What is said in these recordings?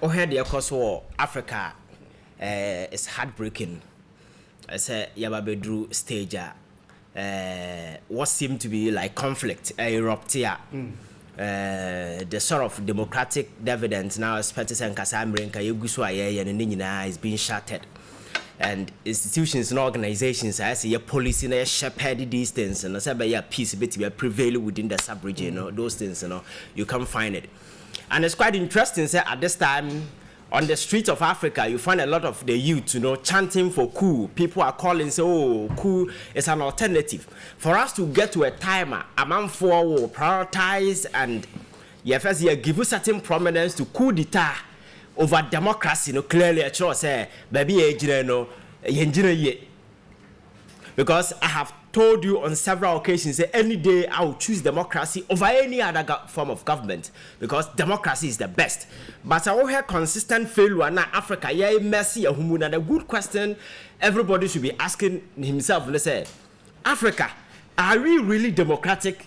Oh, here the ECOWAS Africa is heartbreaking. I say Yababedru stage what seemed to be like conflict erupt here. The sort of democratic dividends now expected and Kasamrinka Yuguswaye and is being shattered. And institutions and organizations, I see a policy and shepherd these things, and I say by peace bit prevail within the sub-region, those things, you can find it. And it's quite interesting, say, at this time, on the streets of Africa, you find a lot of the youth, chanting for coup. People are calling, say, oh, coup is an alternative. For us to get to a timer, a man will prioritize and first give you certain prominence to coup d'etat over democracy, clearly a choice, say, baby, because I have told you on several occasions that any day I will choose democracy over any other form of government because democracy is the best. But I will have consistent failure now Africa. Yeah, mercy, and a good question everybody should be asking himself. Let's say, Africa, are we really democratic?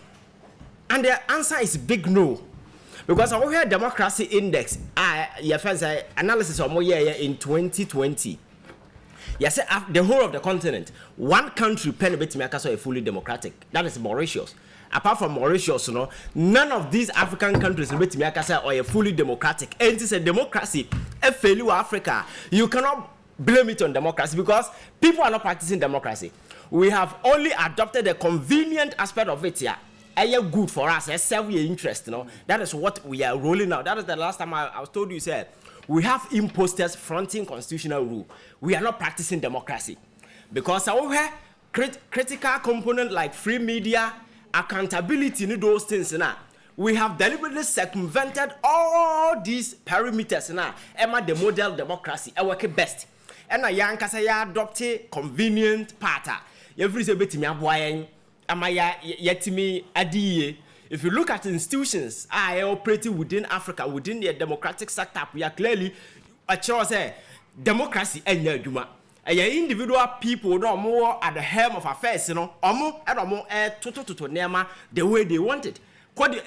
And the answer is big no. Because I will have democracy index. Analysis of more year in 2020. Yes, the whole of the continent, one country is fully democratic. That is Mauritius. Apart from Mauritius, none of these African countries are fully democratic. And it's a democracy. A failure Africa. You cannot blame it on democracy because people are not practicing democracy. We have only adopted the convenient aspect of it here. Good for us, serve your interest. That is what we are rolling out. That is the last time I was told you said. We have imposters fronting constitutional rule. We are not practicing democracy. Because our critical component like free media, accountability, those things, we have deliberately circumvented all these perimeters. Emma the model democracy, I work best. And a young Kasaya adopted convenient pattern. Every bit me aboying, amaya yetimi adiye. If you look at institutions operating within Africa, within the democratic setup, we are clearly a choice. Democracy and individual people no more at the helm of affairs, or more and more the way they want it.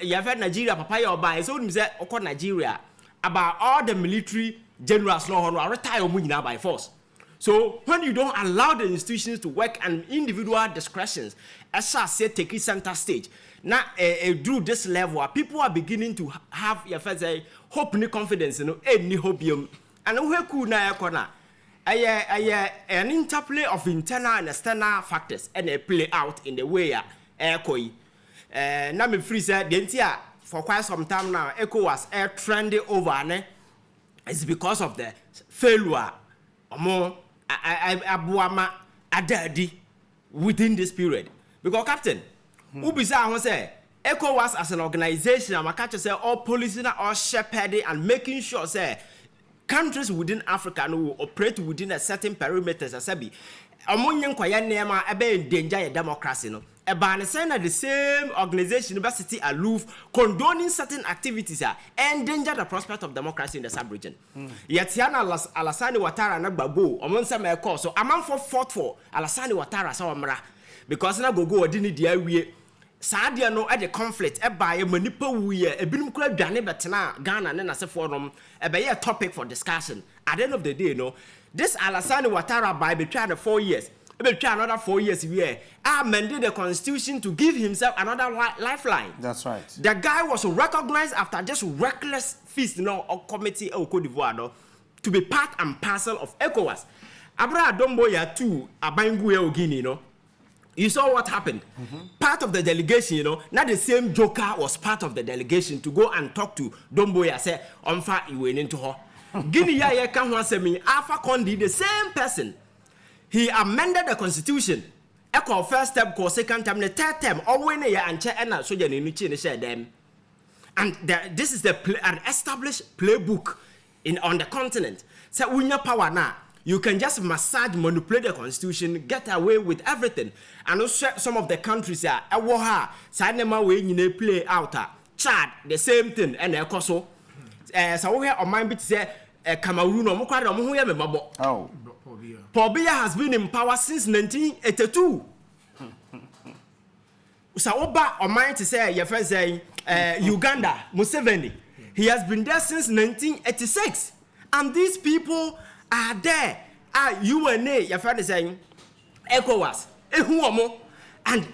You have Nigeria, Papaya, by his own Nigeria about all the military generals no retire by force. So when you don't allow the institutions to work and individual discretions, as I said, take it center stage. Now, through this level, people are beginning to have hope and confidence, any hope. And who could now an interplay of internal and external factors and they play out in the way ECOWAS. Now me free said the for quite some time now, ECOWAS trending over it's because of the failure more abuama adadi within this period. Because Captain, Ubisa who say ECOWAS as an organization, I'm catch say all policing, all shepherding and making sure say countries within Africa will operate within a certain perimeters. As be among young kwaya nema ebe danger democracy no. The same organization, university aloof, condoning certain activities endanger the prospect of democracy in the sub-region. Yet Yana Alassane Ouattara na Gbagbo, among some cause. So a man fought for Alassane Ouattara so amra because na go odini dia wie. Sadia no at the conflict by a manipo we a binum club dane betena Ghana and as a forum a topic for discussion. At the end of the day, this Alassane Ouattara by between 4 years. Another 4 years we amended the constitution to give himself another lifeline. That's right. The guy was recognized after this reckless feast of committee of Cote d'Ivoire to be part and parcel of ECOWAS. Abra Domboya too, Abangue Guinea, you saw what happened. Part of the delegation, not the same joker was part of the delegation to go and talk to Domboya, say, Omfa, you went into her. Guinea, ya can once me, Alpha Condi, the same person. He amended the constitution. Echo first term, second term, the third term. All when they and chair and so you share them. And this is an established playbook on the continent. So when your power now, you can just massage, manipulate the constitution, get away with everything. And also some of the countries are Sanema way you play out. Chad, the same thing, and Echo so. So we have on my bit say Cameroon or Mukwa or Muya Mabo. Oh. Paul Biya has been in power since 1982. So, Oba or mine to say, your friend saying, Uganda, Museveni, He has been there since 1986. And these people are there. UNA, your friend is saying, ECOWAS, and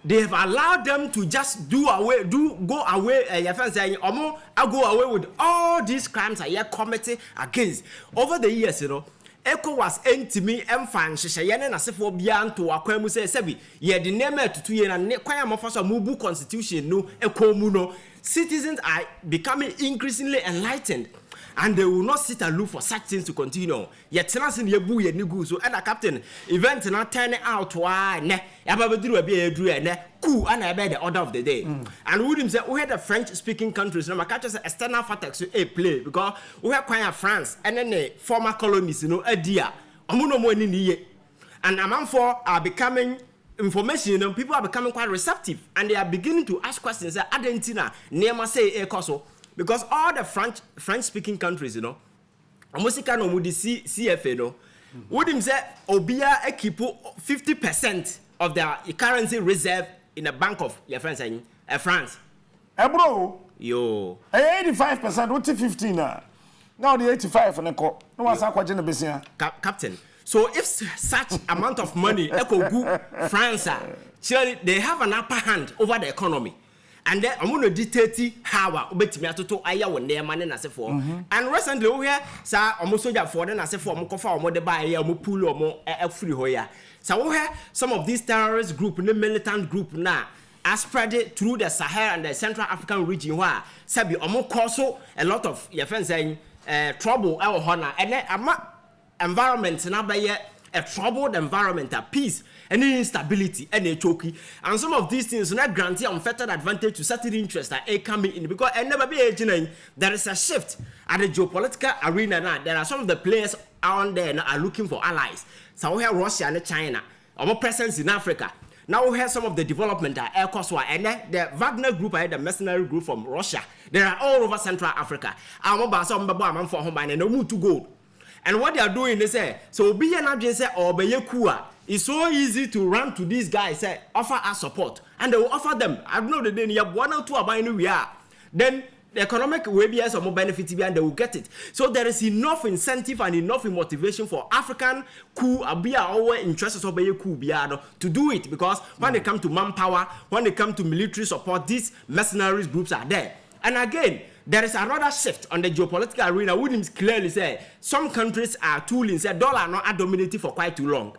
they have allowed them to just go away. Your friend saying, I go away with all these crimes I committed against. Over the years, ECOWAS entimi emfa nhyehyeye ne nasefo bia nto akwamu say sebi ye de name to ye na kwan amofaso mubu constitution no ekomu no. Citizens are becoming increasingly enlightened, and they will not sit and look for such things to continue. Yet tenants in the bu ye nigu so and a captain event na turn out why ne ababeduru abi edru ne coup and I the order of the day. And we him say we had the French speaking countries no makata say external factors a play because we have kwanya France and then the former colonies adia omuno mo ani ye, and amanfo are becoming information, people are becoming quite receptive, and they are beginning to ask questions. Argentina, Nema say ekoso, because all the French-speaking countries, almost kind of the CFA, would him say Obia equipo 50% of their currency reserve in the bank of your friends saying France. Bro, yo, 85%, what's 15 now? Now the 85 and no one's aquagena business. Captain. So if such amount of money go France, surely they have an upper hand over the economy. And then I'm going to dictate how obetimi atoto aya wo ne man na sefo. And recently we hear sa omo soldier for na sefo omo kofa omo de ba ya omo pull omo free ho ya. So we hear some of these terrorist group, the militant group na are spread it through the Sahel and the Central African region where sabi omo cause a lot of your friends saying trouble our honor and then environment na be a troubled environment, a peace, and instability, and a choky. And some of these things not grant unfettered advantage to certain interests that are coming in because and never be aging. There is a shift at the geopolitical arena now. There are some of the players out there now are looking for allies. So we have Russia and China, our presence in Africa. Now we have some of the development that ECOWAS and the Wagner group, the mercenary group from Russia. They are all over Central Africa. I'm about some Baba for home and no move to go. And what they are doing, they say, so be an agent or be a coup. It's so easy to run to these guys, say, offer us support. And they will offer them. I know that then you have 1 or 2 about we are. Then the economic way be some more benefit and they will get it. So there is enough incentive and enough motivation for African coup be our interests of a coup to do it because when they come to manpower, when they come to military support, these mercenaries groups are there. And again, there is another shift on the geopolitical arena. Williams clearly said some countries are tooling, said dollar not dominating for quite too long.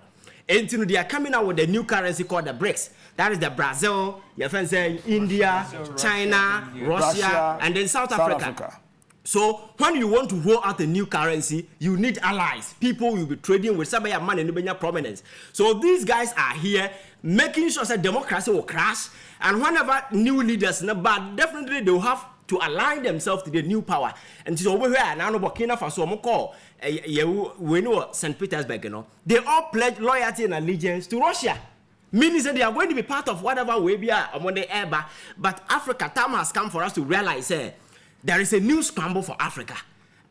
And they are coming out with a new currency called the BRICS. That is the Brazil, your friends say India, China, Russia, and then South Africa. So when you want to roll out a new currency, you need allies. People will be trading with somebody money and prominence. So these guys are here making sure that democracy will crash. And whenever new leaders, but definitely they will have to align themselves to the new power. And so over here, now Burkina Faso, we know St. Petersburg, they all pledge loyalty and allegiance to Russia. Meaning that they are going to be part of whatever way we are among the air. But Africa, time has come for us to realize there is a new scramble for Africa.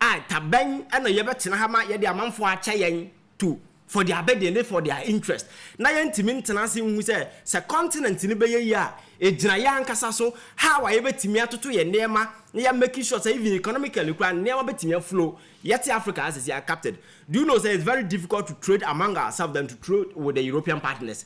Tabeng and the Yabatinahama, Yadiaman for a chain too. For their bed, for their interest. Na yentimin tenancy who say, "Sa continent in the ya, a Jinayan Casaso, how I ever timia to ye nema, ya making sure that even economically, can never be timia flow. Yet Africa as is captured. Do you know that it's very difficult to trade among ourselves than to trade with the European partners?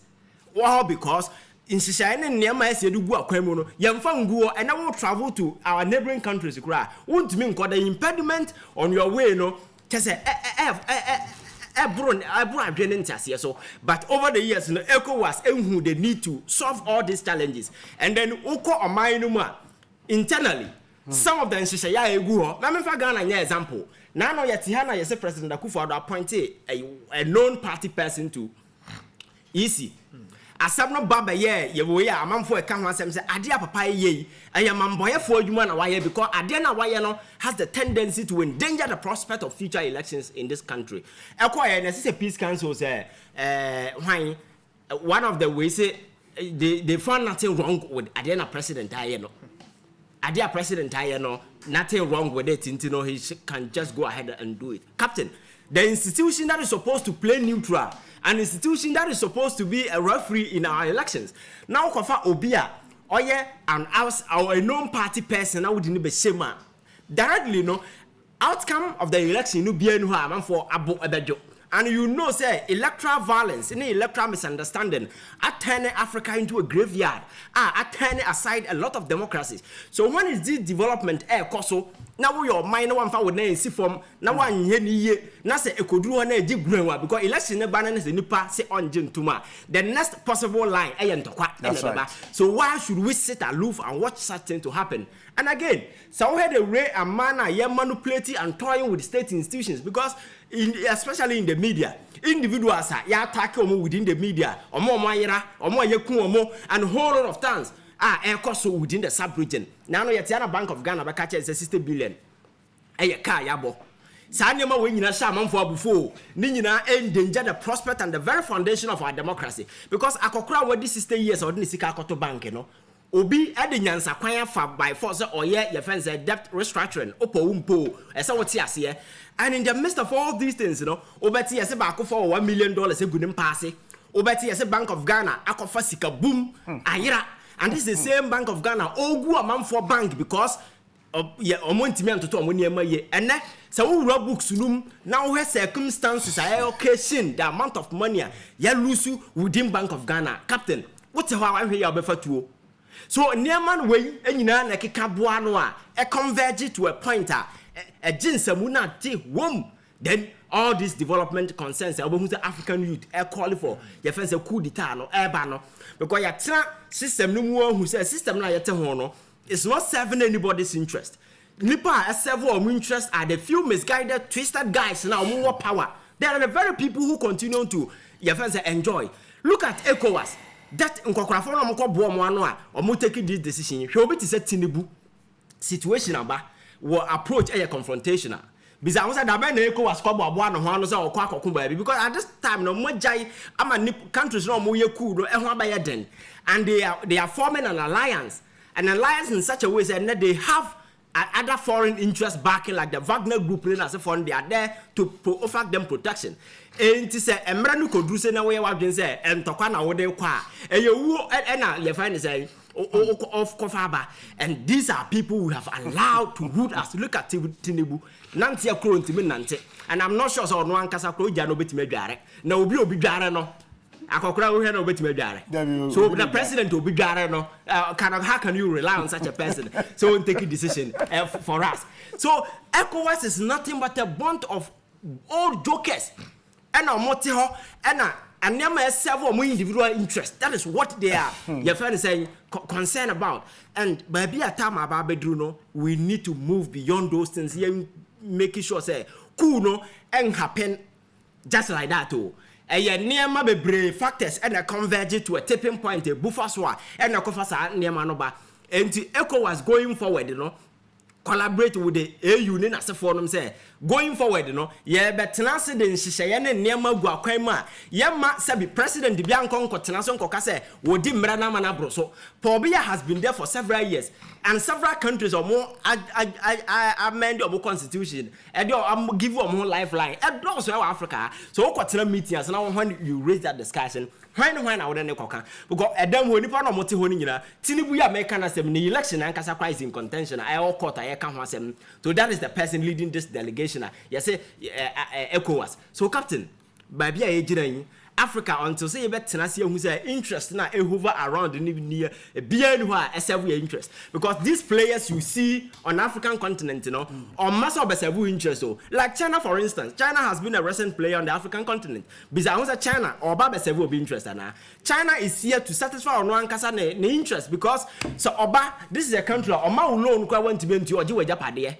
Well, because in Sicily, near my said, "Do go Quemono, Yamfanguo, and I will travel to our neighboring countries." Won't mean got the impediment on your way, no? Just say, but over the years, ECOWAS they need to solve all these challenges. And then internally, some of them say, let me give an example. Now, yes, President Akufo-Addo appointed a known party person to EC. Asabno baba ye we ya amamfo e kan ho asem say ade apapa ye ayamamboye fo adwuma na waye because ade na waye no has the tendency to endanger the prospect of future elections in this country. Ekoye na say peace council say one of the ways they found nothing wrong with ade na president aye no. Ade president aye no, nothing wrong with it, you know, he can just go ahead and do it. Captain, the institution that is supposed to play neutral, an institution that is supposed to be a referee in our elections. Now, Kofa Obia, or a known party person, I wouldn't be shema. directly no outcome of the election no be enu ha man for abo ebejo. And you know, say, electoral violence, any electoral misunderstanding, turning Africa into a graveyard, turning aside a lot of democracies. So when is this development koso? Now your mind one for would see from now one year, now say a could do one because election banana is a nipa say on June tuma. The next possible line, right. So why should we sit aloof and watch such thing to happen? And again, so we had a way and manner, manipulating and toying with state institutions because especially in the media, individuals are attack within the media, or more mayra, or more yaku, and a whole lot of times also within the sub-region. Now, Yatiana Bank of Ghana, Maakye is 60 billion. Car yabo. Sanyama when you shaman for before, Nina endanger the prospect and the very foundation of our democracy. Because Akokra, what this 60 years or Nisika Koto Bank, you know. Obi Edinyansa kwanya fa by force or your friends debt restructuring opo umpo esa what here. And in the midst of all these things, you know, obeti yase baako for $1 million egunim pass. Obeti yase Bank of Ghana akofa sika boom ayira. And this is the same Bank of Ghana ogu amam for bank because omontimi antoto omoniema ye ene so we read books now where circumstances are occasion the amount of money ya lose within Bank of Ghana. Captain, what the how I hear befa tuo. So nearman way enyina na keka boa no a converge to a point a jinsamuna ti wom then all this development concerns the African youth call for your friends a coup d'etat no eba no because your system no more who says system na yete ho no it's not serving anybody's interest. Nipa several interest are the few misguided twisted guys now more power. They are the very people who continue to your friends enjoy. Look at ECOWAS. That nkokora for no mko bo mo ano a omo take this decision hwe obi ti say Tinubu situation aba will approach a confrontational biza won say da be na ECOWAS ko bo ano ho ano say okwa akoko ba because at this time no mo jai ama countries no mo ye cool no e ho aba ye den and they are forming an alliance in such a way that they have other foreign interests backing like the Wagner group as a foreign they are there to offer them protection. And to say emra no kodru say na we wadwen say entokwa na wo de kwa eyewu na ye find say of kofaba and these are people who have allowed to root us. Look at Tinubu nanti akro ntimi nante and I'm not sure so no ankasa kro ja no betime dware na obi dware no akokora wo he na betime dware so the president obi dware no how can you rely on such a person so take a decision for us. So ECOWAS is nothing but a bunch of old jokers and a motiho and never several more individual interests. That is what they are. Your friend is saying concerned about. And by be a time about bedruno, we need to move beyond those things. Here, making sure say cool no and happen just like that too. And yet near my brave factors and a converge to a tipping point, a buffer swat and a kofasa near manoba. And to ECOWAS going forward, you know. Collaborate with the AU in as a forum say going forward, you know, but tenacity in Shishayane near Magua Kwema, Yama Sabi President the Biancon Cotenason Cocase, Wodi Mrana Manabro. So Pobia has been there for several years, and several countries or more amend your constitution, and you'll give you a more lifeline, and also Africa. So Cotena meetings now when you raise that discussion. When I would coca because a damn when you found a motivation, Tinubu American as the election and Casa Prize in contention. I all caught I can't want them. So that is the person leading this delegation. Yes, ECOWAS. So, Captain, by be Africa until say bet tenacity who's interest now hover around the near beyond who are interest because these players you see on African continent, you know, on mass of interest. So, like China, for instance, China has been a recent player on the African continent. Besides China or Baba Sevu be interested now. China is here to satisfy on one casa interest because so Oba, this is a country or ma alone went to be into or Jiwa Japade.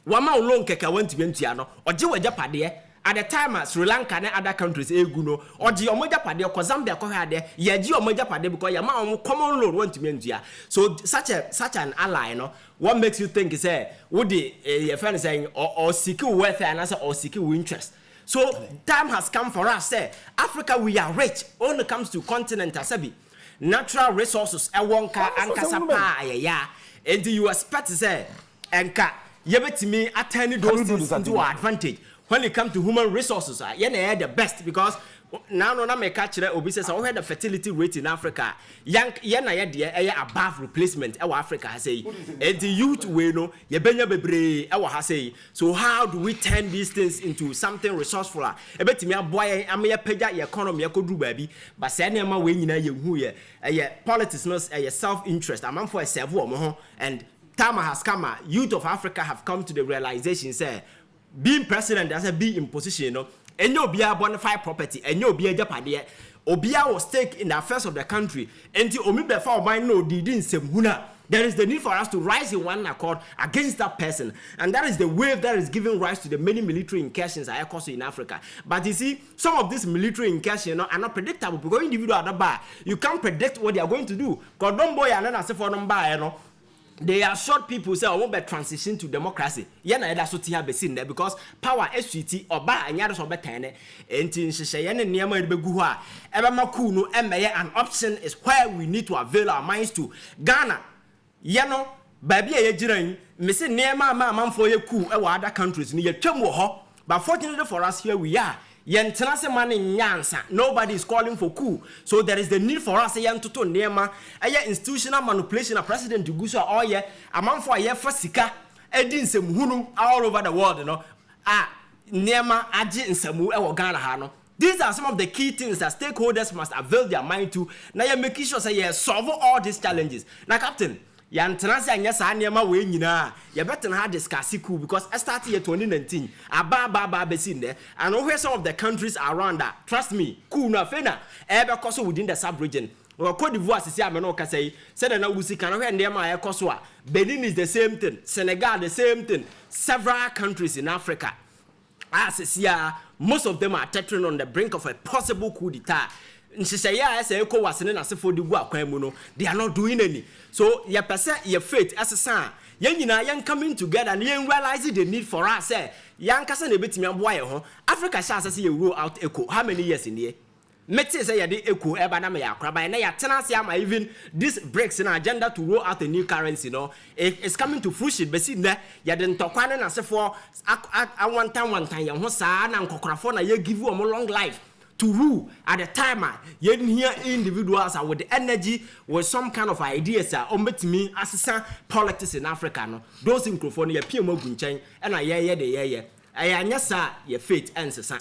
Wama alone keka went to be into or Jiwa Japade. At the time, Sri Lanka and other countries, Eguno, or Giomoja Pade, or Zambia, Kohade, Giomoja Pade, because your common law went to Mentia. So, such an ally, no, what makes you think is would the friend saying, or seek welfare and answer or seek interest? So, time has come for us, say, Africa, we are rich when it comes to continent, Asabi. Natural resources, Ewonka, Ankasapa, yeah, and you expect to say, Enka. yebetimi attend those things into our advantage. When it comes to human resources, the best because now no make catch obi says we had the fertility rate in Africa. Young above replacement our Africa has say. And the youth we know benya bebre our say. So how do we turn these things into something resourceful? Ebetimi boy am ya pega your economy do baby. But say na we nyina ye hu ye politics no self-interest. Am for a serve and time has come. Youth of Africa have come to the realization say being president doesn't be in position, you know. And you be a bonafide property, and you be a japade. Obia was stake in the affairs of the country. And to omi before mine no didn't say huna. There is the need for us to rise in one accord against that person. And that is the wave that is giving rise to the many military incursions I cause in Africa. But you see, some of these military incursions are not predictable because individual at the bar, you can't predict what they are going to do. Because don't boy and then I say for them bar, you know. They are short people say I won't be transition to democracy. Yena eda so tia be sin there because power SUT oba anya so betene enti nhyehyeye ne niam edebegu ho a ebe maku no emeye an option is where we need to avail our minds to. Ghana ye no baabi a ye giran me se niam amanfo ye ku e wa other countries ni ye twam wo ho, but fortunately for us here we are. Nobody is calling for coup. So there is the need for us institutional manipulation. A president to go so all year. A man for a year for sika. Edin sem hunu all over the world, you know. Nema aji in semu e Ghana hano. These are some of the key things that stakeholders must avail their mind to. Now you're making sure say you solve all these challenges. Now, Captain. Yantanasi anya sa niema we nyina ye better ha discuss coup because I started year 2019 aba besin there and where some of the countries around that trust me coup na fena ebe koso within the sub region or Cote d'Ivoire sisi ameno ka say said na wusi kan where niema e koso a Benin is the same thing, Senegal the same thing, several countries in Africa most of them are teetering on the brink of a possible coup d'etat. ECOWAS and asefo di gua kwan mu no, they are not doing any. So your person, your faith as a son, young coming together and young realizing the need for us. Young cousin a bit me and Africa shall say you roll out ECO. How many years in here? Meti say the ECO ebanama ya kraba na ya tenancy am even this breaks in agenda to roll out a new currency, no. It's coming to fruition. But see there, ya den tokwane na asefo one time ya ho saa na nkokrafo na ye give you a long life. To rule at the time, you didn't hear individuals with the energy, with some kind of ideas, met me as politics in Africa. No? Those in California, PMO Gunchain, and I, I, yes, sir, your fate answers.